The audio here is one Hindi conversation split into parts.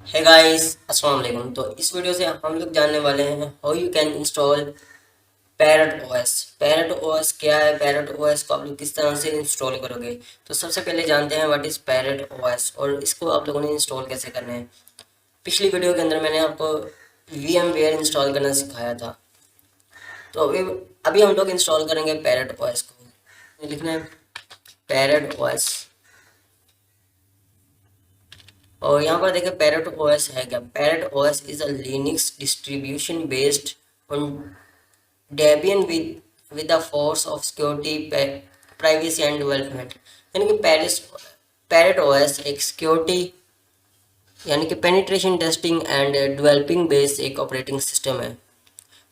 है गाइस, अस्सलाम वालेकुम। तो इस वीडियो से हम लोग जानने वाले हैं how you can install parrot OS. Parrot OS क्या है? पैरट ओएस को आप लोग किस तरह से इंस्टॉल करोगे? तो सबसे पहले जानते हैं व्हाट इज पैरट ओएस और इसको आप लोगों ने इंस्टॉल कैसे करना है। पिछली वीडियो के अंदर मैंने आपको VMware इंस्टॉल करना सिखाया था। तो अभी हम लोग इंस्टॉल करेंगे पैरट ओएस को। लिखना है पैरट ओएस और यहाँ पर देखिए पैरट ओएस है क्या। Parrot OS is a Linux distribution based on Debian with the force of security, privacy and development. यानी कि पैरट ओएस एक सिक्योरिटी यानी कि penetration testing and developing based एक ऑपरेटिंग सिस्टम है।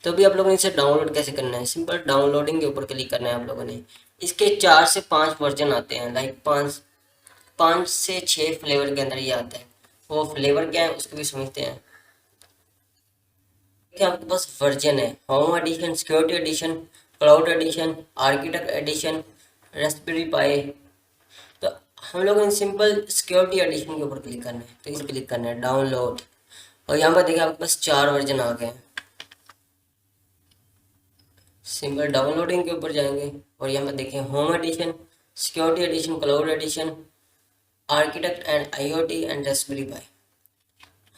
तो अभी आप लोगों ने इसे डाउनलोड कैसे करना है? सिंपल डाउनलोडिंग के ऊपर क्लिक करना है आप लोगों ने। इसके 4 से 5 वर्जन आते हैं, लाइक 5 से 6 फ्लेवर के अंदर ये आता है। वो फ्लेवर क्या है उसको भी समझते हैं। देखिए आपके पास वर्जन है home edition, security edition, cloud edition, architect edition, Raspberry Pi. तो हम लोगों ने सिंपल सिक्योरिटी एडिशन के ऊपर क्लिक करना है, तो इस क्लिक करना है डाउनलोड। और यहाँ पर देखिए आपके पास 4 वर्जन आ गए हैं। सिंपल डाउनलोडिंग के ऊपर जाएंगे और यहाँ पर देखिए home edition, security edition, cloud edition, architect and IoT and Raspberry Pi.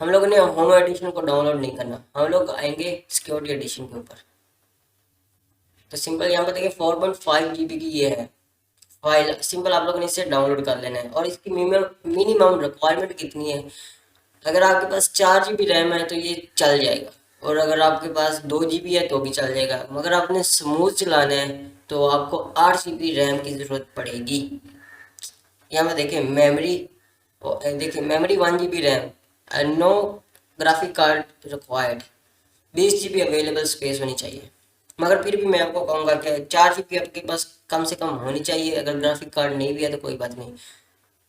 हम लोगों ने होम एडिशन को डाउनलोड नहीं करना, हम लोग आएंगे सिक्योरिटी एडिशन के ऊपर। तो सिंपल यहाँ पर देखिए 4.5 GB की ये है फाइल। सिंपल आप लोगों ने इसे डाउनलोड कर लेना है। और इसकी मिनिमम रिक्वायरमेंट कितनी है? अगर आपके पास 4 GB रैम है तो ये चल जाएगा, और अगर आपके पास 2 GB है तो भी चल जाएगा। मगर आपने स्मूथ चलाना है तो आपको 8 GB रैम की ज़रूरत पड़ेगी। यहाँ पर देखिए मेमोरी, देखिए memory 1 GB RAM and no graphic card required. 20 GB available space होनी चाहिए। मगर फिर भी मैं आपको कहूँगा कि 4 GB आपके पास कम से कम होनी चाहिए। अगर ग्राफिक कार्ड नहीं भी है तो कोई बात नहीं।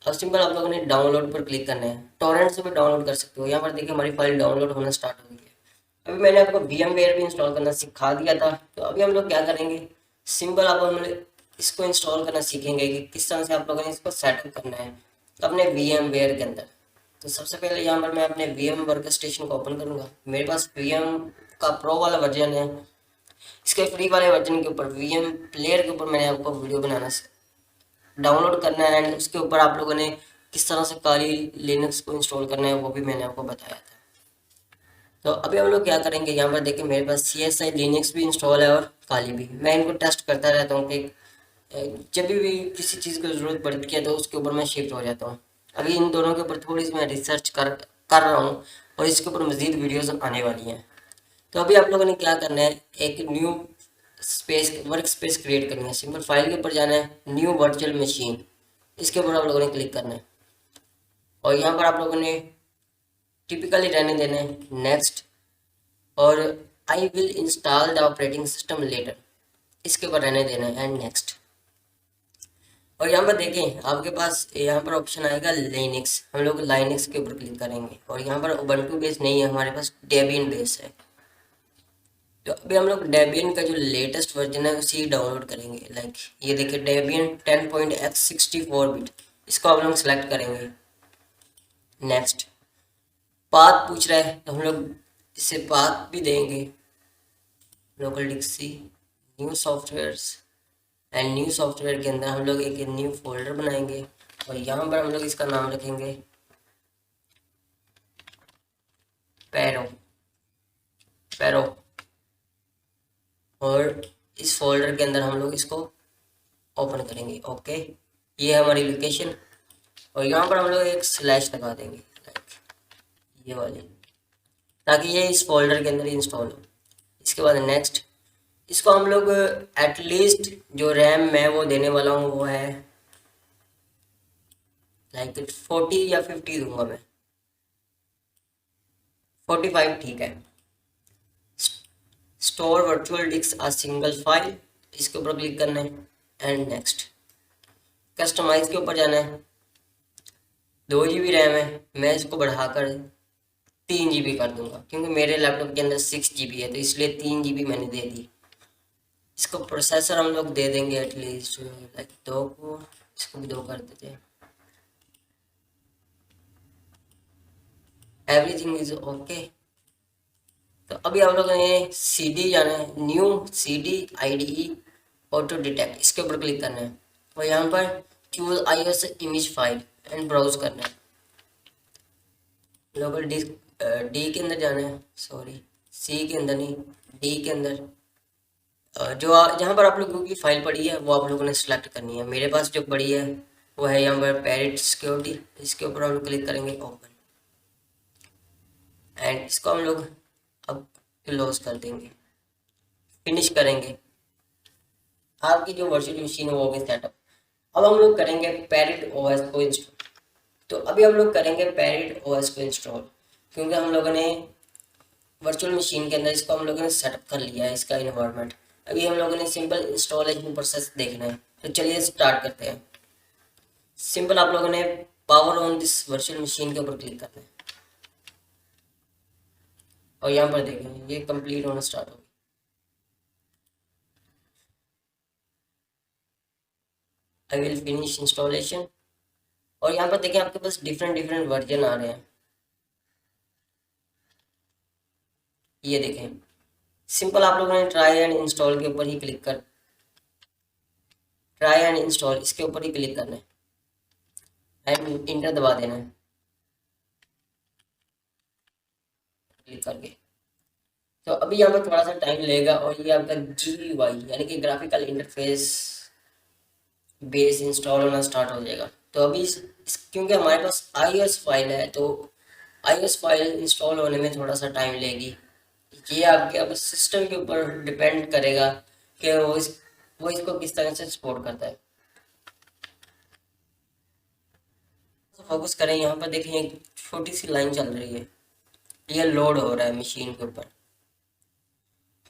अब सिंपल आप लोगों ने डाउनलोड पर क्लिक करना है। टोरेंट से भी डाउनलोड कर सकते हो। यहाँ पर देखिए हमारी फाइल डाउनलोड होना स्टार्ट हो गई है। अभी मैंने आपको VMware भी इंस्टॉल करना सिखा दिया था। तो अभी हम लोग क्या करेंगे, सिंपल आप हम इसको इंस्टॉल करना सीखेंगे कि किस तरह से आप लोगों ने इसको सेटअप करना है अपने VMware के अंदर। तो सबसे पहले यहाँ पर मैं अपने VM वर्क स्टेशन को ओपन करूँगा। मेरे पास VM का प्रो वाला वर्जन है। इसके फ्री वाले वर्जन के ऊपर VM प्लेयर के ऊपर मैंने आपको वीडियो बनाना डाउनलोड करना है, एंड उसके ऊपर आप लोगों ने किस तरह से काली लिनक्स को इंस्टॉल करना है वो भी मैंने आपको बताया था। तो अभी हम लोग क्या करेंगे, यहाँ पर देखिए मेरे पास CSI लिनक्स भी इंस्टॉल है और काली भी। मैं इनको टेस्ट करता रहता हूँ कि जब भी किसी चीज़ की ज़रूरत पड़ती है तो उसके ऊपर मैं शिफ्ट हो जाता हूँ। अभी इन दोनों के ऊपर थोड़ी सी मैं रिसर्च कर रहा हूँ और इसके ऊपर मज़ीद वीडियोस आने वाली हैं। तो अभी आप लोगों ने क्या करना है, एक न्यू वर्क स्पेस क्रिएट करनी है। सिंपल फाइल के ऊपर जाना है, न्यू वर्चुअल मशीन, इसके ऊपर आप लोगों ने क्लिक करना है। और यहाँ पर आप लोगों ने टिपिकली रहने देना है नेक्स्ट, और I will install the operating system later, इसके ऊपर रहने देना है एंड नेक्स्ट। और यहाँ पर देखें आपके पास यहाँ पर ऑप्शन आएगा लिनक्स। हम लोग लाइनक्स के ऊपर क्लिक करेंगे और यहाँ पर उबंटू बेस नहीं है, हमारे पास डेबियन बेस है। तो अभी हम लोग डेबियन का जो लेटेस्ट वर्जन है उसी डाउनलोड करेंगे। लाइक ये देखिए डेबियन 10.x64 बिट, इसको आप लोग सेलेक्ट करेंगे। नेक्स्ट, पाथ पूछ रहा है तो हम लोग इसे पाथ भी देंगे। Local disk C, new softwares, and new software के अंदर हम लोग एक न्यू फोल्डर बनाएंगे और यहाँ पर हम लोग इसका नाम रखेंगे पैरो पैरो। और इस फोल्डर के अंदर हम लोग इसको ओपन करेंगे। ओके, ये है हमारी लोकेशन। और यहाँ पर हम लोग एक स्लैश लगा देंगे, like ये वाली, ताकि ये इस फोल्डर के अंदर इंस्टॉल हो। इसके बाद नेक्स्ट, इसको हम लोग एटलीस्ट जो रैम मैं वो देने वाला हूँ वो है लाइक 40 या 50 दूंगा मैं। 45 ठीक है। स्टोर वर्चुअल डिस्क आ सिंगल फाइल, इसके ऊपर क्लिक करना है एंड नेक्स्ट। कस्टमाइज के ऊपर जाना है। 2 GB रैम है, मैं इसको बढ़ाकर 3 GB कर दूंगा क्योंकि मेरे लैपटॉप के अंदर 6 GB है, तो इसलिए 3 GB मैंने दे दी। इसको प्रोसेसर हम लोग दे देंगे एटलीस्ट लाइक 2 को, इसको भी 2 कर देते हैं। Everything is okay. तो अभी आप लोगों ने CD जाना है, new CD IDE auto detect, इसके ऊपर क्लिक करना है और यहाँ पर choose iOS image file and browse करना है। लोकल डिस्क डी के अंदर जाना है, सॉरी सी के अंदर नहीं, डी के अंदर। जहाँ पर आप लोगों की फाइल पड़ी है वो आप लोगों ने सिलेक्ट करनी है। मेरे पास जो पड़ी है वो है यहाँ पर पैरेट सिक्योरिटी, इसके ऊपर हम लोग क्लिक करेंगे ओपन, एंड इसको हम लोग अब क्लोज कर देंगे, फिनिश करेंगे। आपकी जो वर्चुअल मशीन है वो होगी सेटअप। अब हम लोग करेंगे पैरेट ओएस को इंस्टॉल। तो अभी हम लोग करेंगे पैरेट ओएस को इंस्टॉल, क्योंकि हम लोगों ने वर्चुअल मशीन के अंदर इसको हम लोगों ने सेटअप कर लिया है, इसका इन्वायरमेंट। अभी हम लोगों ने सिंपल इंस्टॉलेशन प्रोसेस देखना है, तो चलिए स्टार्ट करते हैं। सिंपल आप लोगों ने power on this virtual machine के ऊपर क्लिक करना है और यहाँ पर देखें ये कंप्लीट होना स्टार्ट होगी। आई विल फिनिश इंस्टॉलेशन, और यहाँ पर देखें आपके पास डिफरेंट डिफरेंट वर्जन आ रहे हैं। ये देखें, सिंपल आप लोगों ने ट्राई एंड इंस्टॉल के ऊपर ही क्लिक कर, ट्राई एंड इंस्टॉल इसके ऊपर ही क्लिक करना है एंड इंटर दबा देना है क्लिक करके। तो अभी यहाँ पर थोड़ा सा टाइम लगेगा और ये आपका GUI यानी कि ग्राफिकल इंटरफेस बेस इंस्टॉल होना स्टार्ट हो जाएगा। तो अभी क्योंकि हमारे पास iOS फाइल है तो iOS फाइल इंस्टॉल होने में थोड़ा सा टाइम लेगी। ये आपके अब सिस्टम के ऊपर डिपेंड करेगा कि वो इसको किस तरह से सपोर्ट करता है। तो फोकस करें, यहाँ पर देखें एक छोटी सी लाइन चल रही है, ये लोड हो रहा है मशीन के ऊपर।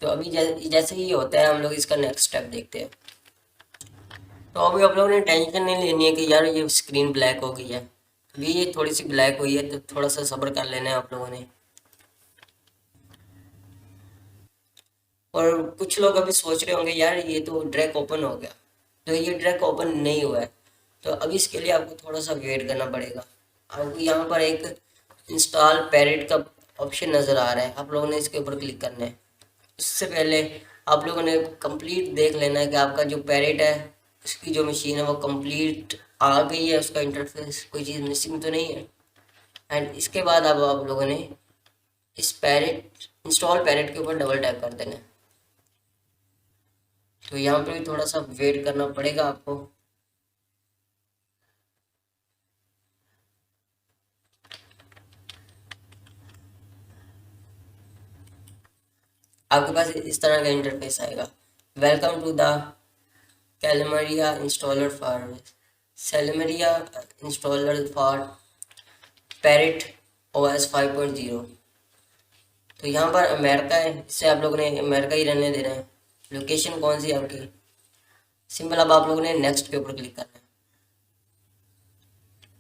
तो अभी जैसे ही होता है हम लोग इसका नेक्स्ट स्टेप देखते हैं। तो अभी आप लोगों ने टेंशन नहीं लेनी है कि यार ये स्क्रीन ब्लैक हो गई है। अभी ये थोड़ी सी ब्लैक हुई है तो थोड़ा सा सब्र कर लेना है आप लोगों ने। और कुछ लोग अभी सोच रहे होंगे यार ये तो ड्रैग ओपन हो गया, तो ये ड्रैग ओपन नहीं हुआ है। तो अभी इसके लिए आपको थोड़ा सा वेट करना पड़ेगा। आपको यहाँ पर एक इंस्टॉल पैरेट का ऑप्शन नज़र आ रहा है, आप लोगों ने इसके ऊपर क्लिक करना है। उससे पहले आप लोगों ने कंप्लीट देख लेना है कि आपका जो पैरेट है उसकी जो मशीन है वो कंप्लीट आ गई है, उसका इंटरफेस कोई चीज़ मिसिंग तो नहीं है। एंड इसके बाद अब आप लोगों ने इस पैरेट इंस्टॉल पैरेट के ऊपर डबल टैप कर देना है। तो यहाँ पे भी थोड़ा सा वेट करना पड़ेगा आपको। आपके पास इस तरह का इंटरफेस आएगा, welcome to the Calamares installer for Calamares installer for Parrot OS 5.0। तो यहाँ पर अमेरिका है, इससे आप लोगों ने अमेरिका ही रहने देना है। लोकेशन कौन सी है आपकी, सिंपल अब आप लोगों ने नेक्स्ट के ऊपर क्लिक करना है।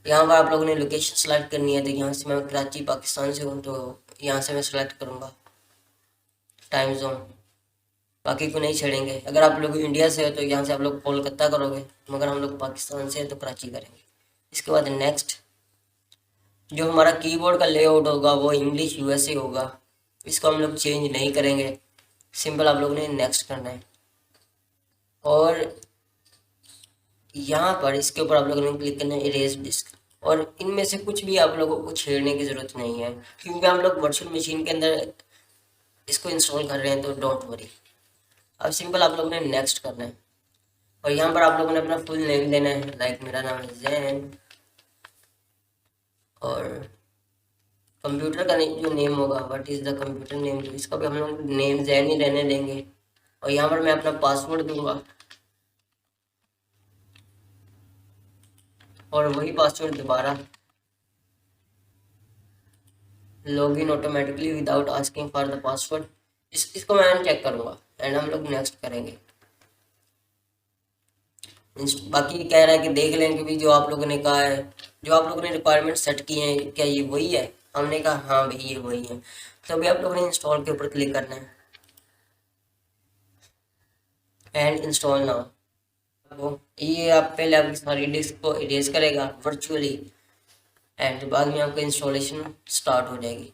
यहाँ पर आप लोगों ने लोकेशन सेलेक्ट करनी है। तो यहाँ से मैं कराची पाकिस्तान से हूँ तो यहाँ से मैं सेलेक्ट करूँगा टाइम जोन, बाकी को नहीं छेड़ेंगे। अगर आप लोग इंडिया से हो तो यहाँ से आप लोग कोलकाता करोगे, मगर हम लोग पाकिस्तान से हैं तो कराची करेंगे। इसके बाद नेक्स्ट, जो हमारा कीबोर्ड का लेआउट होगा वो इंग्लिश USA होगा, इसको हम लोग चेंज नहीं करेंगे। सिंपल आप लोगों ने नेक्स्ट करना है और यहाँ पर इसके ऊपर आप लोगों ने क्लिक करना है इरेज डिस्क। और इनमें से कुछ भी आप लोगों को छेड़ने की ज़रूरत नहीं है, क्योंकि हम लोग वर्चुअल मशीन के अंदर इसको इंस्टॉल कर रहे हैं, तो डोंट वरी। अब सिंपल आप लोगों ने नेक्स्ट करना है और यहाँ पर आप लोगों ने अपना फुल नेम देना है, लाइक मेरा नाम है जैन, और कंप्यूटर का जो नेम होगा what is the computer name, तो इसका भी हम लोग नेम जैन ही रहने देंगे। और यहाँ पर मैं अपना पासवर्ड दूंगा और वही पासवर्ड दोबारा login automatically without asking for the password, इसको मैं चेक करूँगा एंड हम लोग नेक्स्ट करेंगे। बाकी कह रहा है कि देख लें कि भी जो आप लोगों ने कहा है, जो आप लोगों ने रिक्वायरमेंट सेट की हैं क्या ये वही है। हमने कहा हाँ भाई ये वही है। तो अभी आप लोगों ने इंस्टॉल के ऊपर क्लिक करना है एंड इंस्टॉल नाउ। वो ये आप पहले आपकी सारी डिस्क को इरेज करेगा वर्चुअली, एंड बाद में आपका इंस्टॉलेशन स्टार्ट हो जाएगी।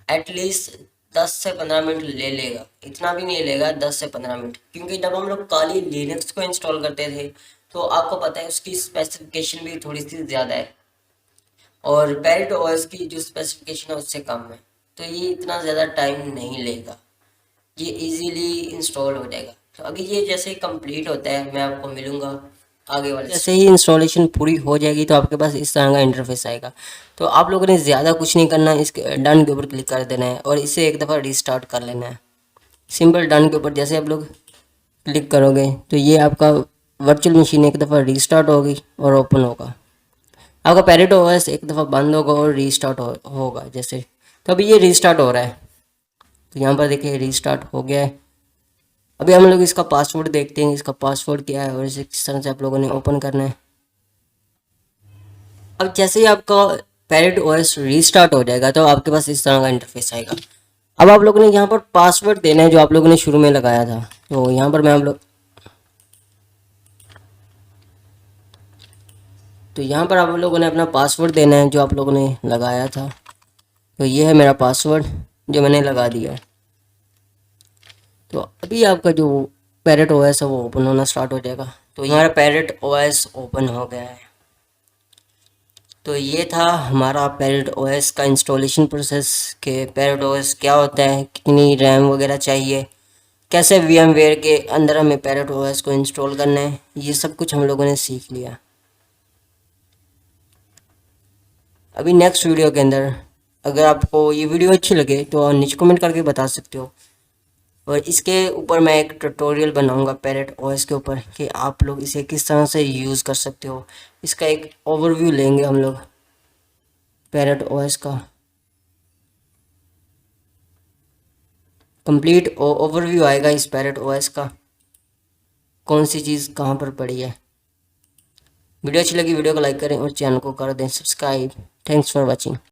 एटलीस्ट 10 से 15 मिनट ले लेगा, इतना भी नहीं लेगा, 10 से 15 मिनट, क्योंकि जब हम लोग काली लिनक्स को इंस्टॉल करते थे तो आपको पता है उसकी स्पेसिफिकेशन भी थोड़ी सी ज़्यादा है और पेरेंट ओएस की जो स्पेसिफिकेशन है उससे कम है, तो ये इतना ज़्यादा टाइम नहीं लेगा, ये इजीली इंस्टॉल हो जाएगा। तो अभी ये जैसे ही कंप्लीट होता है मैं आपको मिलूँगा आगे वाले, जैसे ही इंस्टॉलेशन पूरी हो जाएगी तो आपके पास इस तरह का इंटरफेस आएगा। तो आप लोगों ने ज़्यादा कुछ नहीं करना है, इसके डन के ऊपर क्लिक कर देना है और इसे एक दफ़ा रिस्टार्ट कर लेना है। सिंपल डन के ऊपर जैसे आप लोग क्लिक करोगे तो ये आपका वर्चुअल मशीन एक दफ़ा रिस्टार्ट होगी और ओपन होगा। आपका पैरेट ओएस एक दफ़ा बंद होगा और रीस्टार्ट होगा जैसे। तो अभी ये रीस्टार्ट हो रहा है, तो यहाँ पर देखिए रीस्टार्ट हो गया है। अभी हम लोग इसका पासवर्ड देखते हैं, इसका पासवर्ड क्या है और इसे किस तरह से आप लोगों ने ओपन करना है। अब जैसे ही आपका पैरेट ओएस रीस्टार्ट हो जाएगा तो आपके पास इस तरह का इंटरफेस आएगा। अब आप लोगों ने यहाँ पर पासवर्ड देना है जो आप लोगों ने शुरू में लगाया था। तो यहाँ पर मैं आप लोगों ने अपना पासवर्ड देना है जो आप लोगों ने लगाया था। तो ये है मेरा पासवर्ड जो मैंने लगा दिया है। तो अभी आपका जो पैरेट ओएस है वो ओपन होना स्टार्ट हो जाएगा। तो हमारा पैरेट ओएस ओपन हो गया है। तो ये था हमारा पैरेट ओएस का इंस्टॉलेशन प्रोसेस के पैरेट ओएस क्या होता है, कितनी रैम वगैरह चाहिए, कैसे VMware के अंदर हमें पैरेट ओएस को इंस्टॉल करना है, ये सब कुछ हम लोगों ने सीख लिया। अभी नेक्स्ट वीडियो के अंदर अगर आपको ये वीडियो अच्छी लगे तो नीचे कमेंट करके बता सकते हो, और इसके ऊपर मैं एक ट्यूटोरियल बनाऊंगा पैरेट ओएस के ऊपर कि आप लोग इसे किस तरह से यूज़ कर सकते हो। इसका एक ओवरव्यू लेंगे हम लोग पैरेट ओएस का, कंप्लीट ओवरव्यू आएगा इस पैरेट ओएस का, कौन सी चीज़ कहाँ पर पड़ी है। वीडियो अच्छी लगी वीडियो को लाइक करें और चैनल को कर दें सब्सक्राइब। Thanks for watching.